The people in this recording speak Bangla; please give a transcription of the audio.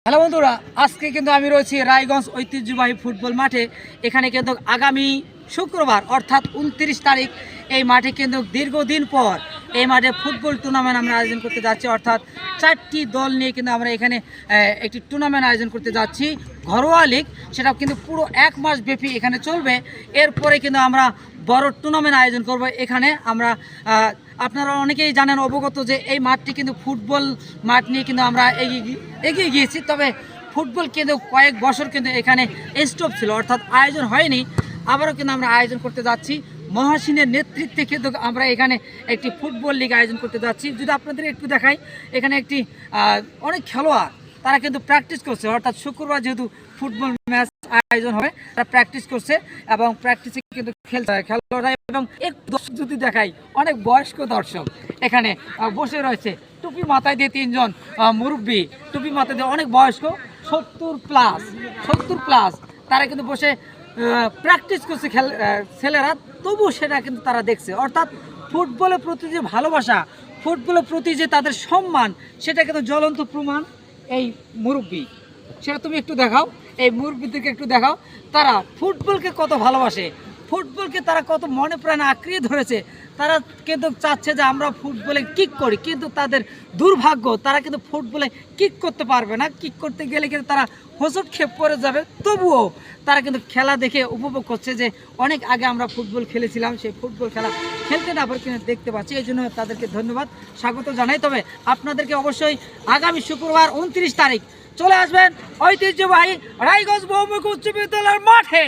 হ্যালো বন্ধুরা, আজকে কিন্তু আমি রয়েছি রায়গঞ্জ ঐতিহ্যবাহী ফুটবল মাঠে। এখানে কিন্তু আগামী শুক্রবার অর্থাৎ 29 তারিখ এই মাঠে কিন্তু দীর্ঘদিন পর এই মাঠে ফুটবল টুর্নামেন্ট আমরা আয়োজন করতে যাচ্ছি। অর্থাৎ 4টি দল নিয়ে কিন্তু আমরা এখানে একটি টুর্নামেন্ট আয়োজন করতে যাচ্ছি, ঘরোয়া লিগ। সেটা কিন্তু পুরো 1 মাস ব্যাপী এখানে চলবে। এরপরে কিন্তু আমরা বড় টুর্নামেন্ট আয়োজন করব এখানে। আমরা আপনারা অনেকেই জানেন, অবগত যে এই মাঠটি কিন্তু ফুটবল মাঠ নিয়ে কিন্তু আমরা এগিয়ে গিয়েছি। তবে ফুটবল কিন্তু কয়েক বছর কিন্তু এখানে স্টপ ছিল, অর্থাৎ আয়োজন হয়নি। আবারও কিন্তু আমরা আয়োজন করতে যাচ্ছি। মহাসিনের নেতৃত্বে কিন্তু আমরা এখানে একটি ফুটবল লিগ আয়োজন করতে যাচ্ছি। যদি আপনাদের একটু দেখাই, এখানে একটি অনেক খেলোয়াড় তারা কিন্তু প্র্যাকটিস করছে। অর্থাৎ শুক্রবার যেহেতু ফুটবল ম্যাচ আয়োজন হবে, তারা প্র্যাকটিস করছে এবং প্র্যাকটিসে কিন্তু খেলোয়াড়রা। এবং একটু যদি দেখাই, অনেক বয়স্ক দর্শক এখানে বসে রয়েছে। টুপি মাথায় দিয়ে 3 জন মুরব্বী, টুপি মাথায় দিয়ে অনেক বয়স্ক, 70 প্লাস তারা কিন্তু বসে প্র্যাকটিস করছে ছেলেরা। তবু সেটা কিন্তু তারা দেখছে। অর্থাৎ ফুটবলের প্রতি যে ভালোবাসা, ফুটবলের প্রতি যে তাদের সম্মান, সেটা কিন্তু জ্বলন্ত প্রমাণ এই মুরব্বী। সেটা তুমি একটু দেখাও, এই মুরব্বীদেরকে একটু দেখাও, তারা ফুটবলকে কত ভালোবাসে, ফুটবলকে তারা কত মনে প্রাণে আঁকড়িয়ে ধরেছে। তারা কিন্তু চাচ্ছে যে আমরা ফুটবলে কিক করি, কিন্তু তাদের দুর্ভাগ্য তারা কিন্তু ফুটবলে কিক করতে পারবে না। কিক করতে গেলে কিন্তু তারা হোঁচট খেয়ে পড়ে যাবে। তবুও তারা কিন্তু খেলা দেখে উপভোগ করছে যে অনেক আগে আমরা ফুটবল খেলেছিলাম, সেই ফুটবল খেলা খেলতে না আবার কিন্তু দেখতে পাচ্ছি। এই জন্য তাদেরকে ধন্যবাদ, স্বাগত জানাই। তবে আপনাদেরকে অবশ্যই আগামী শুক্রবার 29 তারিখ চলে আসবেন ঐতিহ্যবাহী রায়গঞ্জ বহুমুখী উচ্চ বিদ্যালয়ের মাঠে।